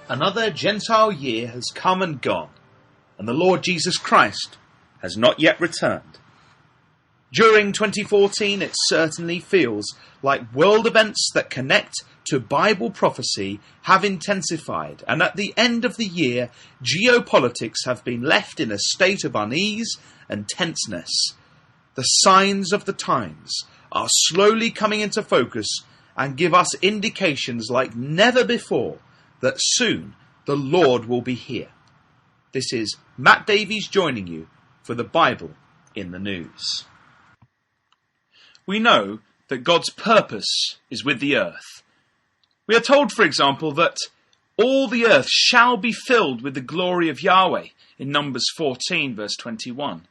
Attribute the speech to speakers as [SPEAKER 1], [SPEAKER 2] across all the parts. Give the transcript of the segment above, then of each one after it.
[SPEAKER 1] Another Gentile year has come and gone, and the Lord Jesus Christ has not yet returned. During 2014, it certainly feels like world events that connect to Bible prophecy have intensified, and at the end of the year, geopolitics have been left in a state of unease and tenseness. The signs of the times are slowly coming into focus and give us indications like never before that soon the Lord will be here. This is Matt Davies joining you for the Bible in the News. We know that God's purpose is with the earth. We are told, for example, that all the earth shall be filled with the glory of Yahweh in Numbers 14, verse 21.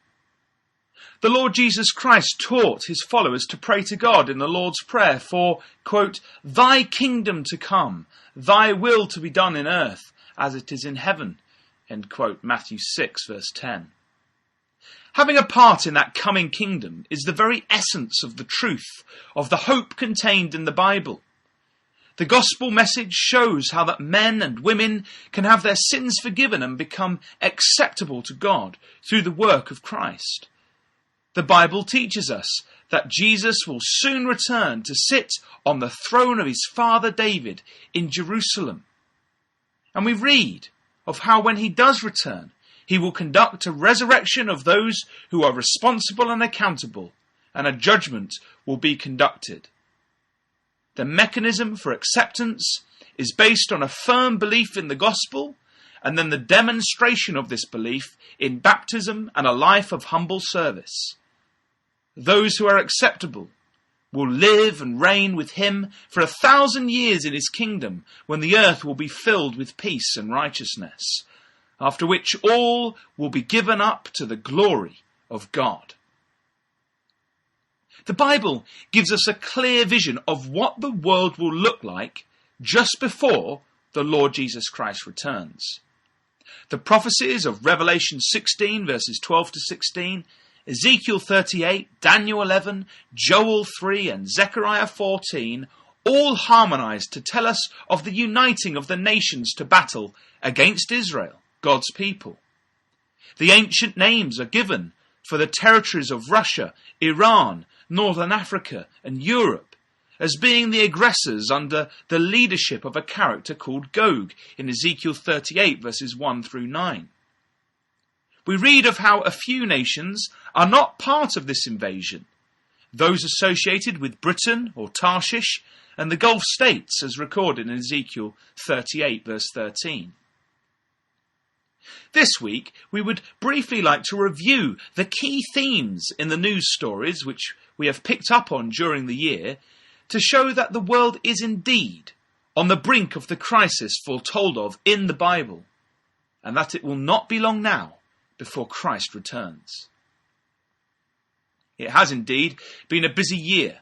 [SPEAKER 1] The Lord Jesus Christ taught his followers to pray to God in the Lord's Prayer for, quote, "Thy kingdom to come, thy will to be done in earth as it is in heaven," end quote, Matthew 6, verse 10. Having a part in that coming kingdom is the very essence of the truth, of the hope contained in the Bible. The gospel message shows how that men and women can have their sins forgiven and become acceptable to God through the work of Christ. The Bible teaches us that Jesus will soon return to sit on the throne of his father David in Jerusalem. And we read of how when he does return, he will conduct a resurrection of those who are responsible and accountable, and a judgment will be conducted. The mechanism for acceptance is based on a firm belief in the gospel, and then the demonstration of this belief in baptism and a life of humble service. Those who are acceptable will live and reign with him for 1,000 years in his kingdom, when the earth will be filled with peace and righteousness, after which all will be given up to the glory of God. The Bible gives us a clear vision of what the world will look like just before the Lord Jesus Christ returns. The prophecies of Revelation 16, verses 12 to 16, Ezekiel 38, Daniel 11, Joel 3 and Zechariah 14 all harmonize to tell us of the uniting of the nations to battle against Israel, God's people. The ancient names are given for the territories of Russia, Iran, Northern Africa and Europe as being the aggressors under the leadership of a character called Gog in Ezekiel 38 verses 1 through 9. We read of how a few nations are not part of this invasion, those associated with Britain or Tarshish and the Gulf states as recorded in Ezekiel 38 verse 13. This week we would briefly like to review the key themes in the news stories which we have picked up on during the year to show that the world is indeed on the brink of the crisis foretold of in the Bible, and that it will not be long now before Christ returns. It has indeed been a busy year,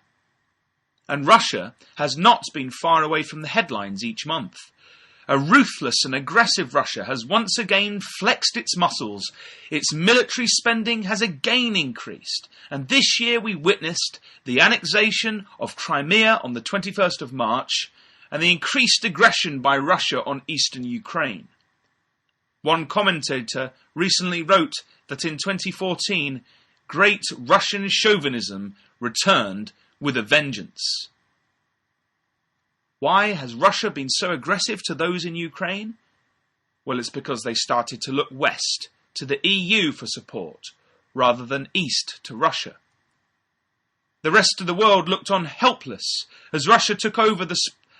[SPEAKER 1] and Russia has not been far away from the headlines each month. A ruthless and aggressive Russia has once again flexed its muscles. Its military spending has again increased, and this year we witnessed the annexation of Crimea on the 21st of March and the increased aggression by Russia on eastern Ukraine. One commentator recently wrote that in 2014, great Russian chauvinism returned with a vengeance. Why has Russia been so aggressive to those in Ukraine? Well, it's because they started to look west to the EU for support, rather than east to Russia. The rest of the world looked on helpless as Russia took over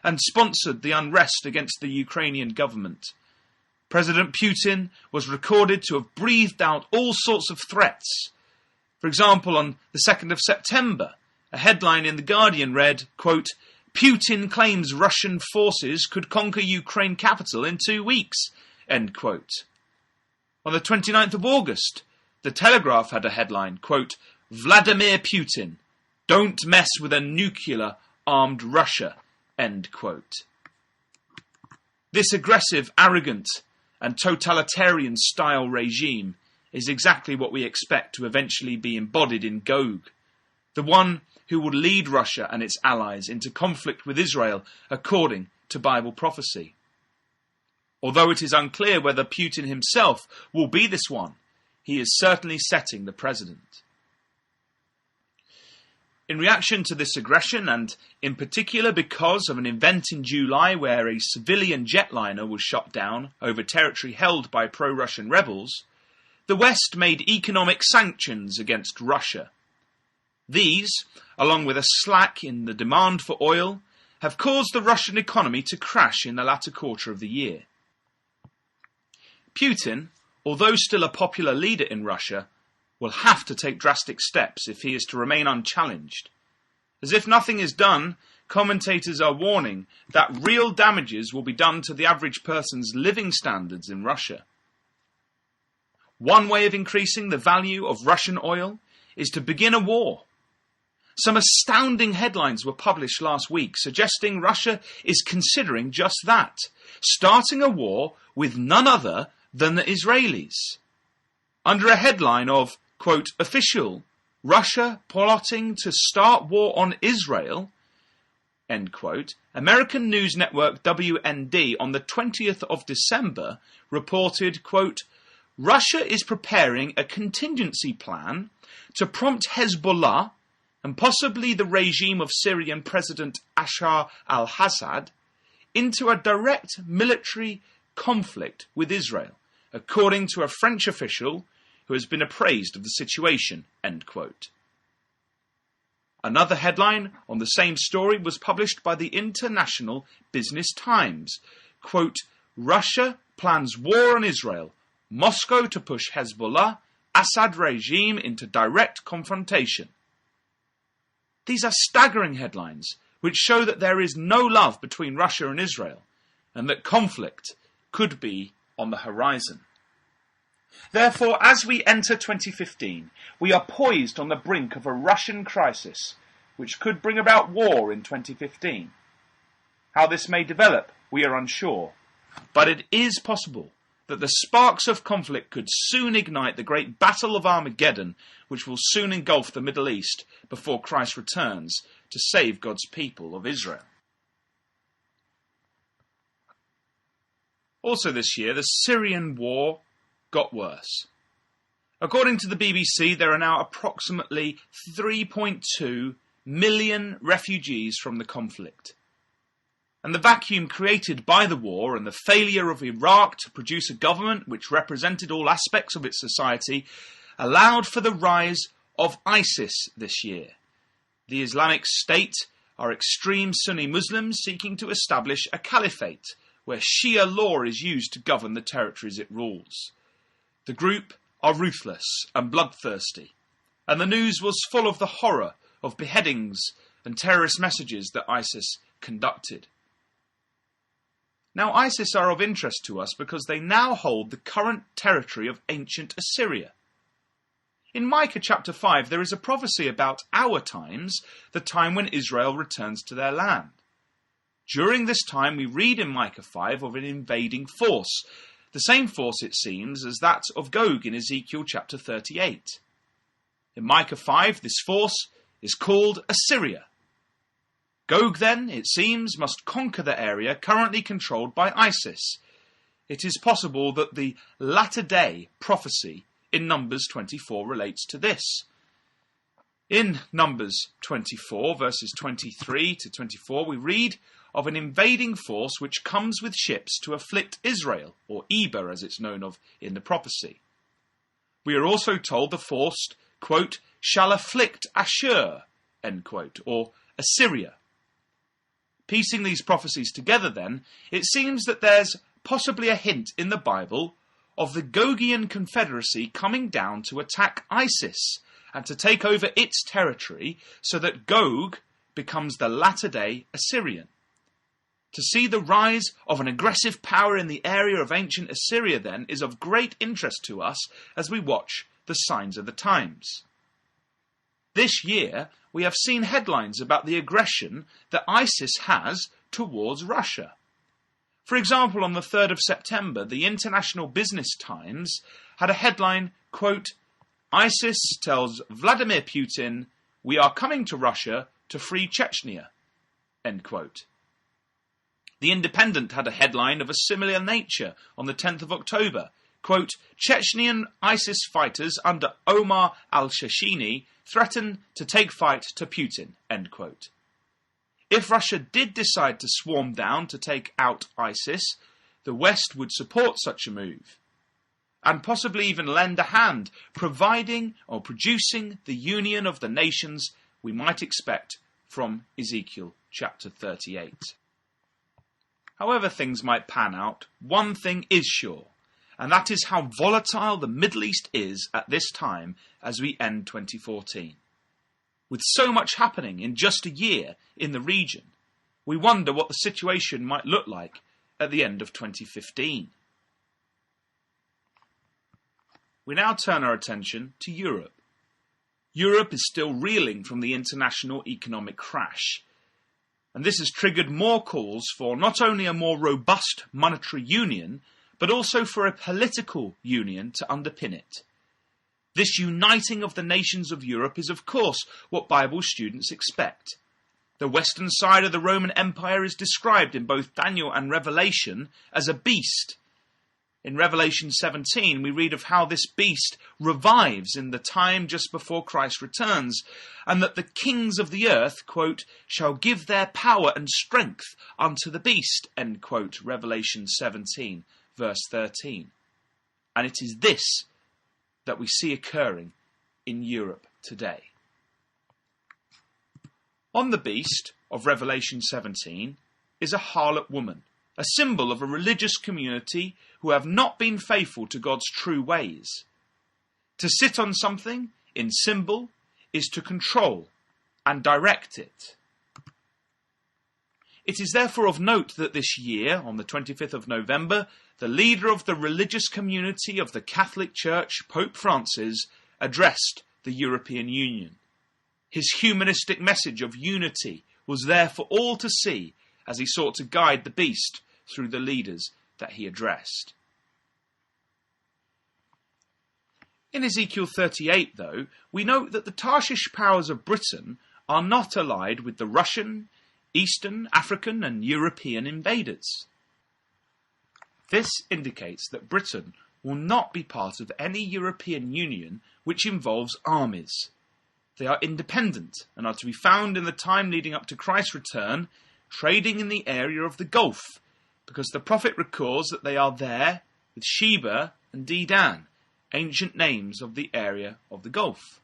[SPEAKER 1] and sponsored the unrest against the Ukrainian government. President Putin was recorded to have breathed out all sorts of threats. For example, on the 2nd of September, a headline in The Guardian read, quote, "Putin claims Russian forces could conquer Ukraine capital in 2 weeks," end quote. On the 29th of August, The Telegraph had a headline, quote, "Vladimir Putin, don't mess with a nuclear-armed Russia," end quote. This aggressive, arrogant, and totalitarian-style regime is exactly what we expect to eventually be embodied in Gog, the one who would lead Russia and its allies into conflict with Israel according to Bible prophecy. Although it is unclear whether Putin himself will be this one, he is certainly setting the precedent. In reaction to this aggression, and in particular because of an event in July where a civilian jetliner was shot down over territory held by pro-Russian rebels, the West made economic sanctions against Russia. These, along with a slack in the demand for oil, have caused the Russian economy to crash in the latter quarter of the year. Putin, although still a popular leader in Russia, will have to take drastic steps if he is to remain unchallenged. As if nothing is done, commentators are warning that real damages will be done to the average person's living standards in Russia. One way of increasing the value of Russian oil is to begin a war. Some astounding headlines were published last week suggesting Russia is considering just that, starting a war with none other than the Israelis. Under a headline of, quote, official, Russia plotting to start war on Israel, end quote, American news network WND on the 20th of December reported, quote, Russia is preparing a contingency plan to prompt Hezbollah and possibly the regime of Syrian President Bashar al-Assad into a direct military conflict with Israel, according to a French official who has been appraised of the situation, end quote. Another headline on the same story was published by the International Business Times. Quote, Russia plans war on Israel, Moscow to push Hezbollah, Assad regime into direct confrontation. These are staggering headlines which show that there is no love between Russia and Israel and that conflict could be on the horizon. Therefore, as we enter 2015, we are poised on the brink of a Russian crisis which could bring about war in 2015. How this may develop, we are unsure, but it is possible that the sparks of conflict could soon ignite the great battle of Armageddon, which will soon engulf the Middle East before Christ returns to save God's people of Israel. Also this year, the Syrian war got worse. According to the BBC, there are now approximately 3.2 million refugees from the conflict. And the vacuum created by the war and the failure of Iraq to produce a government which represented all aspects of its society allowed for the rise of ISIS this year. The Islamic State are extreme Sunni Muslims seeking to establish a caliphate where Shia law is used to govern the territories it rules. The group are ruthless and bloodthirsty, and the news was full of the horror of beheadings and terrorist messages that ISIS conducted. Now, ISIS are of interest to us because they now hold the current territory of ancient Assyria. In Micah chapter 5, there is a prophecy about our times, the time when Israel returns to their land. During this time, we read in Micah 5 of an invading force, the same force, it seems, as that of Gog in Ezekiel chapter 38. In Micah 5, this force is called Assyria. Gog, then, it seems, must conquer the area currently controlled by ISIS. It is possible that the latter-day prophecy in Numbers 24 relates to this. In Numbers 24, verses 23 to 24, we read of an invading force which comes with ships to afflict Israel, or Eber as it's known of in the prophecy. We are also told the force, quote, shall afflict Ashur, end quote, or Assyria. Piecing these prophecies together, then, it seems that there's possibly a hint in the Bible of the Gogian Confederacy coming down to attack ISIS and to take over its territory so that Gog becomes the latter-day Assyrian. To see the rise of an aggressive power in the area of ancient Assyria, then, is of great interest to us as we watch the signs of the times. This year, we have seen headlines about the aggression that ISIS has towards Russia. For example, on the 3rd of September, the International Business Times had a headline, quote, ISIS tells Vladimir Putin, we are coming to Russia to free Chechnya, end quote. The Independent had a headline of a similar nature on the 10th of October. Quote, Chechnyan ISIS fighters under Omar al-Shashini threaten to take fight to Putin, end quote. If Russia did decide to swarm down to take out ISIS, the West would support such a move, and possibly even lend a hand, providing or producing the union of the nations we might expect from Ezekiel chapter 38. However things might pan out, one thing is sure, and that is how volatile the Middle East is at this time as we end 2014. With so much happening in just a year in the region, we wonder what the situation might look like at the end of 2015. We now turn our attention to Europe. Europe is still reeling from the international economic crash, and this has triggered more calls for not only a more robust monetary union, but also for a political union to underpin it. This uniting of the nations of Europe is, of course, what Bible students expect. The western side of the Roman Empire is described in both Daniel and Revelation as a beast. In Revelation 17, we read of how this beast revives in the time just before Christ returns, and that the kings of the earth, quote, shall give their power and strength unto the beast, end quote, Revelation 17, verse 13. And it is this that we see occurring in Europe today. On the beast of Revelation 17 is a harlot woman, a symbol of a religious community who have not been faithful to God's true ways. To sit on something in symbol is to control and direct it. It is therefore of note that this year, on the 25th of November, the leader of the religious community of the Catholic Church, Pope Francis, addressed the European Union. His humanistic message of unity was there for all to see as he sought to guide the beast through the leaders that he addressed. In Ezekiel 38, though, we note that the Tarshish powers of Britain are not allied with the Russian, Eastern, African and European invaders. This indicates that Britain will not be part of any European Union which involves armies. They are independent and are to be found in the time leading up to Christ's return, trading in the area of the Gulf, because the prophet records that they are there with Sheba and Dedan, ancient names of the area of the Gulf.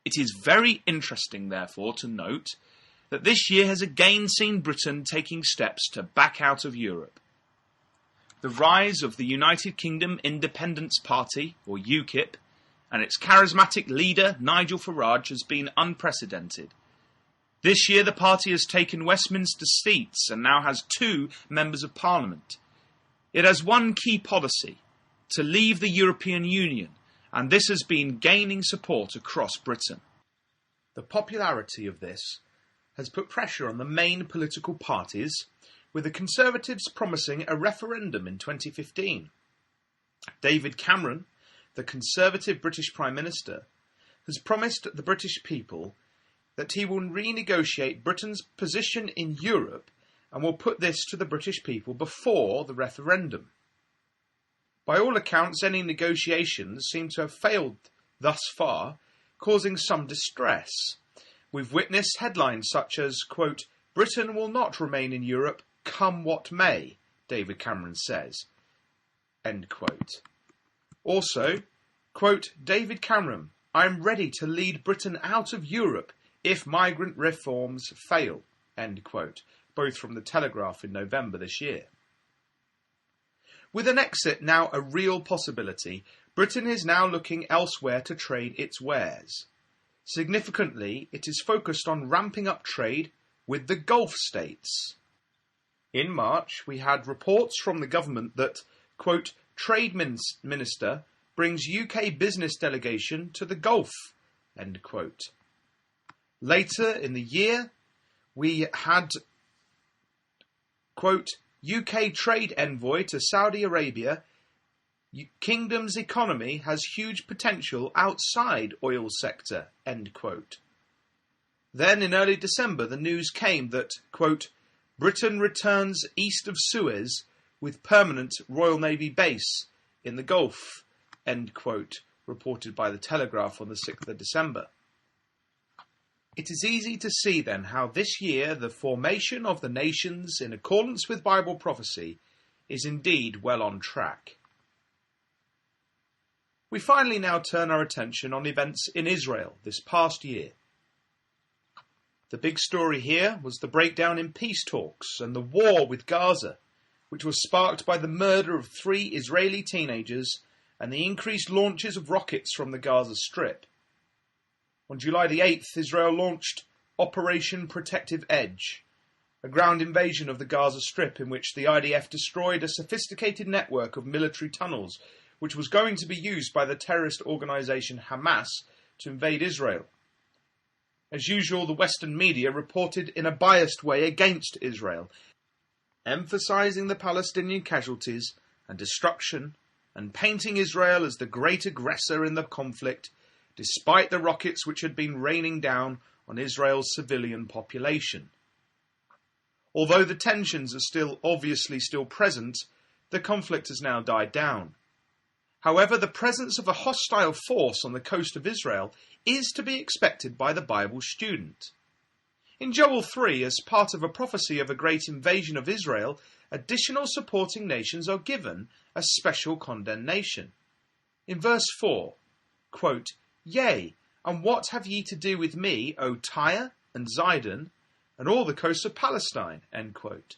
[SPEAKER 1] It is very interesting, therefore, to note that this year has again seen Britain taking steps to back out of Europe. The rise of the United Kingdom Independence Party, or UKIP, and its charismatic leader, Nigel Farage, has been unprecedented. This year the party has taken Westminster seats and now has 2 members of Parliament. It has one key policy, to leave the European Union, and this has been gaining support across Britain. The popularity of this has put pressure on the main political parties, with the Conservatives promising a referendum in 2015. David Cameron, the Conservative British Prime Minister, has promised the British people that he will renegotiate Britain's position in Europe and will put this to the British people before the referendum. By all accounts, any negotiations seem to have failed thus far, causing some distress. We've witnessed headlines such as, quote, Britain will not remain in Europe, come what may, David Cameron says, end quote. Also, quote, David Cameron, I'm ready to lead Britain out of Europe if migrant reforms fail, end quote, both from the Telegraph in November this year. With an exit now a real possibility, Britain is now looking elsewhere to trade its wares. Significantly, it is focused on ramping up trade with the Gulf states. In March, we had reports from the government that, quote, Trade Minister brings UK business delegation to the Gulf, end quote. Later in the year, we had, quote, UK trade envoy to Saudi Arabia, Kingdom's economy has huge potential outside oil sector, end quote. Then in early December, the news came that, quote, Britain returns east of Suez with permanent Royal Navy base in the Gulf, end quote, reported by the Telegraph on the 6th of December. It is easy to see then how this year the formation of the nations in accordance with Bible prophecy is indeed well on track. We finally now turn our attention on events in Israel this past year. The big story here was the breakdown in peace talks and the war with Gaza, which was sparked by the murder of 3 Israeli teenagers and the increased launches of rockets from the Gaza Strip. On July the 8th, Israel launched Operation Protective Edge, a ground invasion of the Gaza Strip in which the IDF destroyed a sophisticated network of military tunnels which was going to be used by the terrorist organisation Hamas to invade Israel. As usual, the Western media reported in a biased way against Israel, emphasising the Palestinian casualties and destruction and painting Israel as the great aggressor in the conflict, despite the rockets which had been raining down on Israel's civilian population. Although the tensions are obviously still present, the conflict has now died down. However, the presence of a hostile force on the coast of Israel is to be expected by the Bible student. In Joel 3, as part of a prophecy of a great invasion of Israel, additional supporting nations are given a special condemnation. In verse 4, quote, "Yea, and what have ye to do with me, O Tyre and Zidon, and all the coasts of Palestine?" End quote.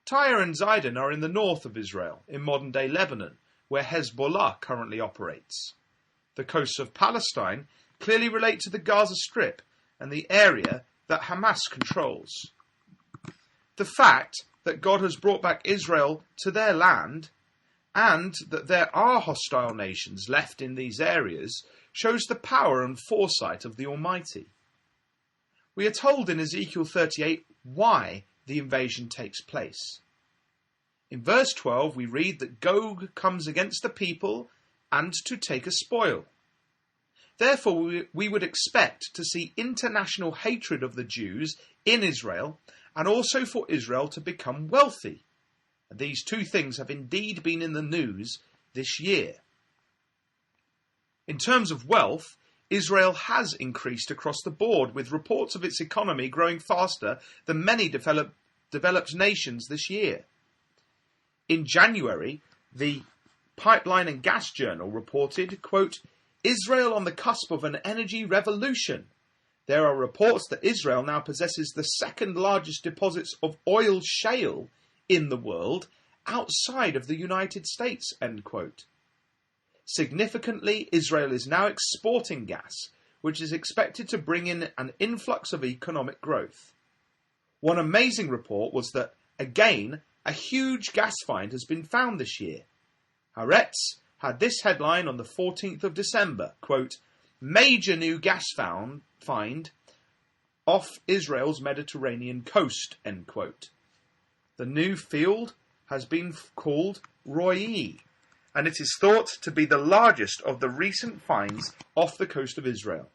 [SPEAKER 1] Tyre and Zidon are in the north of Israel, in modern-day Lebanon, where Hezbollah currently operates. The coasts of Palestine clearly relate to the Gaza Strip and the area that Hamas controls. The fact that God has brought back Israel to their land and that there are hostile nations left in these areas shows the power and foresight of the Almighty. We are told in Ezekiel 38 why the invasion takes place. In verse 12 we read that Gog comes against the people and to take a spoil. Therefore we would expect to see international hatred of the Jews in Israel and also for Israel to become wealthy. And these two things have indeed been in the news this year. In terms of wealth, Israel has increased across the board, with reports of its economy growing faster than many developed nations this year. In January, the Pipeline and Gas Journal reported, quote, "Israel on the cusp of an energy revolution. There are reports that Israel now possesses the second largest deposits of oil shale in the world outside of the United States," end quote. Significantly, Israel is now exporting gas, which is expected to bring in an influx of economic growth. One amazing report was that, again, a huge gas find has been found this year. Haaretz had this headline on the 14th of December, quote, "Major new gas find off Israel's Mediterranean coast," end quote. The new field has been called Roy, and it is thought to be the largest of the recent finds off the coast of Israel.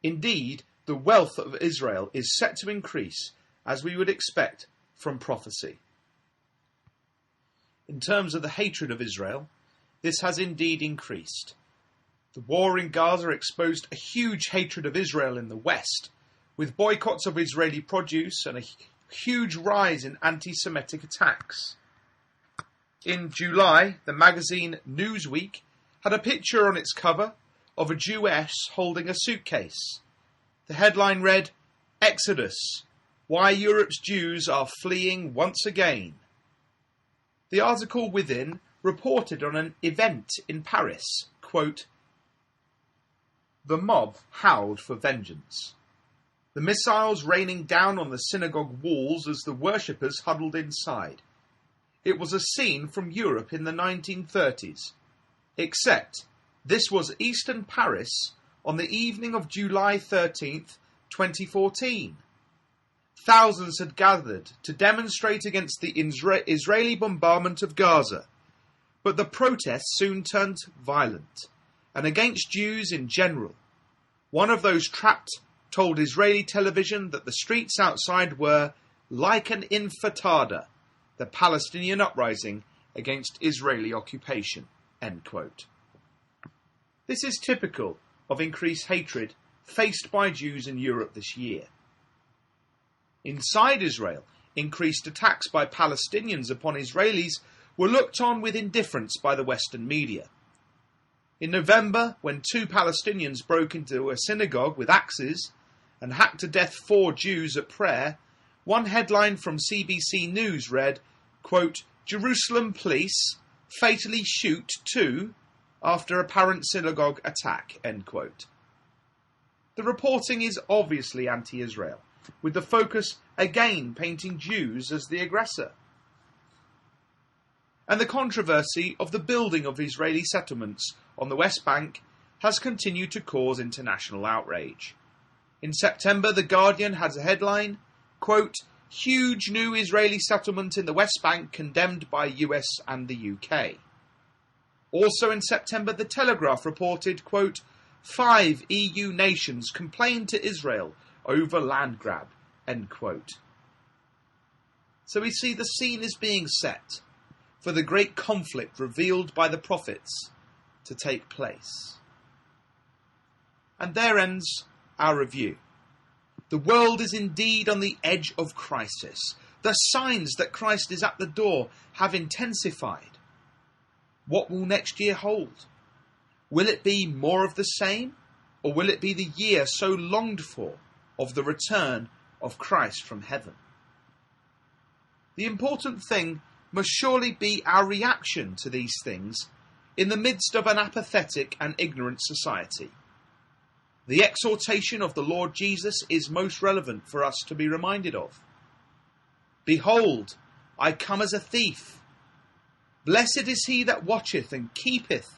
[SPEAKER 1] Indeed, the wealth of Israel is set to increase, as we would expect from prophecy. In terms of the hatred of Israel, this has indeed increased. The war in Gaza exposed a huge hatred of Israel in the West, with boycotts of Israeli produce and a huge rise in anti-Semitic attacks. In July, the magazine Newsweek had a picture on its cover of a Jewess holding a suitcase. The headline read, "Exodus, Why Europe's Jews Are Fleeing Once Again." The article within reported on an event in Paris, quote, "The mob howled for vengeance. The missiles raining down on the synagogue walls as the worshippers huddled inside. It was a scene from Europe in the 1930s, except this was Eastern Paris on the evening of July 13th, 2014. Thousands had gathered to demonstrate against the Israeli bombardment of Gaza, but the protests soon turned violent, and against Jews in general. One of those trapped told Israeli television that the streets outside were like an intifada, the Palestinian uprising against Israeli occupation." End quote. This is typical of increased hatred faced by Jews in Europe this year. Inside Israel, increased attacks by Palestinians upon Israelis were looked on with indifference by the Western media. In November, when 2 Palestinians broke into a synagogue with axes and hacked to death 4 Jews at prayer, one headline from CBC News read, quote, "Jerusalem police fatally shoot 2 after apparent synagogue attack," end quote. The reporting is obviously anti-Israel, with the focus again painting Jews as the aggressor. And the controversy of the building of Israeli settlements on the West Bank has continued to cause international outrage. In September, The Guardian has a headline, quote, "Huge new Israeli settlement in the West Bank condemned by US and the UK." Also in September, The Telegraph reported, quote, 5 EU nations complained to Israel over land grab, end quote. So we see the scene is being set for the great conflict revealed by the prophets to take place. And there ends our review. The world is indeed on the edge of crisis. The signs that Christ is at the door have intensified. What will next year hold? Will it be more of the same, or will it be the year so longed for of the return of Christ from heaven? The important thing must surely be our reaction to these things in the midst of an apathetic and ignorant society. The exhortation of the Lord Jesus is most relevant for us to be reminded of. "Behold, I come as a thief. Blessed is he that watcheth and keepeth